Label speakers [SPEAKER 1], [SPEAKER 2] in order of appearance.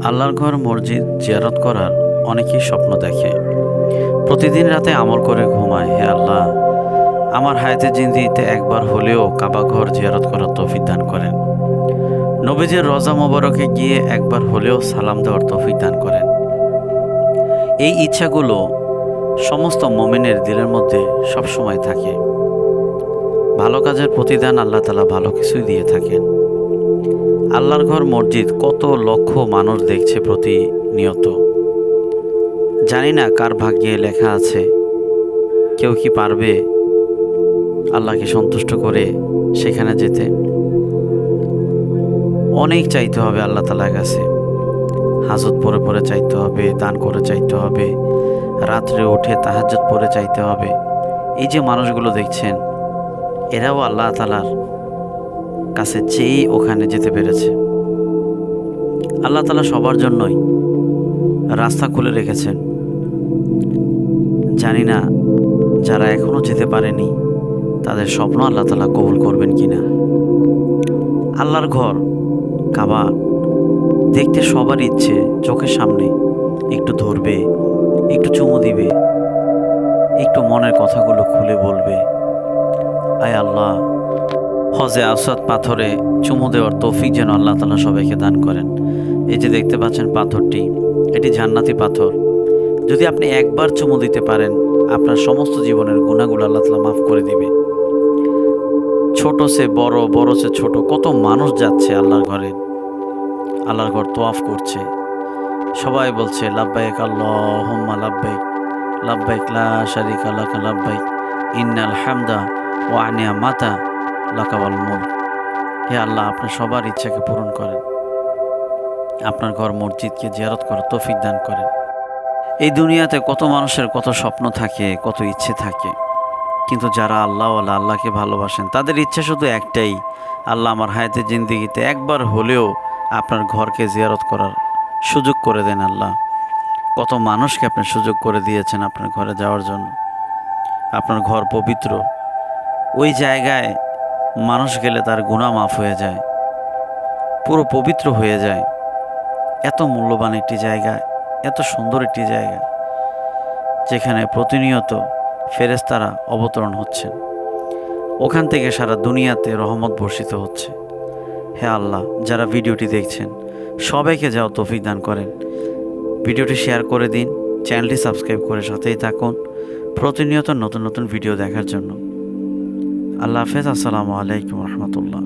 [SPEAKER 1] আল্লাহর ঘর মসজিদ জিয়ারত করার অনেকেই স্বপ্ন দেখে। প্রতিদিন রাতে আমল করে ঘুমায়, হে আল্লাহ, আমার হায়াতে জিন্দিগিতে একবার হলেও কাবা ঘর জিয়ারত করার তৌফিক দান করেন। নবীজির রজা মোবারকে গিয়ে একবার হলেও সালাম দেওয়ার তৌফিক দান করেন। এই ইচ্ছাগুলো সমস্ত মুমিনের দিলের মধ্যে সবসময় থাকে। ভালো কাজের প্রতিদান আল্লাহ তাআলা ভালো কিছুই দিয়ে থাকেন। আল্লাহর ঘর মসজিদ কত লক্ষ মানুষ দেখছে প্রতিনিয়ত। জানি না কার ভাগ্যে লেখা আছে, কেউ কি পারবে আল্লাহকে সন্তুষ্ট করে সেখানে যেতে। অনেক চাইতে হবে আল্লাহ তাআলার কাছে, হাজত পড়ে পড়ে চাইতে হবে, দান করে চাইতে হবে, রাত্রে উঠে তাহাজ্জুদ পড়ে চাইতে হবে। এই যে মানুষগুলো দেখছেন, এরাও আল্লাহ তাআলার কাছে চেয়েই ওখানে যেতে পেরেছে। আল্লাহ তাআলা সবার জন্যই রাস্তা খুলে রেখেছেন। জানি না যারা এখনও যেতে পারেনি তাদের স্বপ্ন আল্লাহ তাআলা কবুল করবেন কিনা। আল্লাহর ঘর কাবা দেখতে সবার ইচ্ছে, চোখের সামনে একটু ধরবে, একটু চুমু দিবে, একটু মনের কথাগুলো খুলে বলবে। আয় আল্লাহ, হজে আসওয়াদ পাথরে চুমু দেওয়ার তৌফিক যেন আল্লাহ তাআলা সবাইকে দান করেন। এই যে দেখতে পাচ্ছেন পাথরটি, এটি জান্নাতি পাথর। যদি আপনি একবার চুমু দিতে পারেন, আপনার সমস্ত জীবনের গুনাহগুলো আল্লাহ তাআলা মাফ করে দিবে। ছোট সে বড়, বড় সে ছোট, কত মানুষ যাচ্ছে আল্লাহর ঘরে, আল্লাহর ঘর তোয়াফ করছে। সবাই বলছে লাব্বাইক আল্লাহুম্মা লাব্বাইক, লাব্বাইক লা শারিকা লাক লাব্বাইক, ইন্নাল হামদা ওয়া নি'মাতা লাকা ওয়াল মুলক। হে আল্লাহ, আপনি সবার ইচ্ছাকে পূরণ করেন, আপনার ঘর মসজিদকে জিয়ারত করার তৌফিক দান করেন। এই দুনিয়াতে কত মানুষের কত স্বপ্ন থাকে, কত ইচ্ছে থাকে, কিন্তু যারা আল্লাহওয়ালা, আল্লাহকে ভালোবাসেন, তাদের ইচ্ছা শুধু একটাই, আল্লাহ আমার হায়াতে জিন্দিগিতে একবার হলেও আপনার ঘরকে জিয়ারত করার সুযোগ করে দেন। আল্লাহ, কত মানুষকে আপনি সুযোগ করে দিয়েছেন আপনার ঘরে যাওয়ার জন্য। আপনার ঘর পবিত্র, ওই জায়গায় মানুষ গেলে তার গুনাহ মাফ হয়ে যায়, পুরো পবিত্র হয়ে যায়। এত মূল্যবান একটি জায়গা, এত সুন্দর একটি জায়গা, যেখানে প্রতিনিয়ত ফেরেশতারা অবতরণ হচ্ছেন, ওখান থেকে সারা দুনিয়াতে রহমত বর্ষিত হচ্ছে। হে আল্লাহ, যারা ভিডিওটি দেখছেন সবাইকে যাও তৌফিক দান করেন। ভিডিওটি শেয়ার করে দিন, চ্যানেলটি সাবস্ক্রাইব করে সাথেই থাকুন প্রতিনিয়ত নতুন নতুন ভিডিও দেখার জন্য। আল্লাহ হাফেজ। আসসালামু আলাইকুম রহমতুল্লাহ।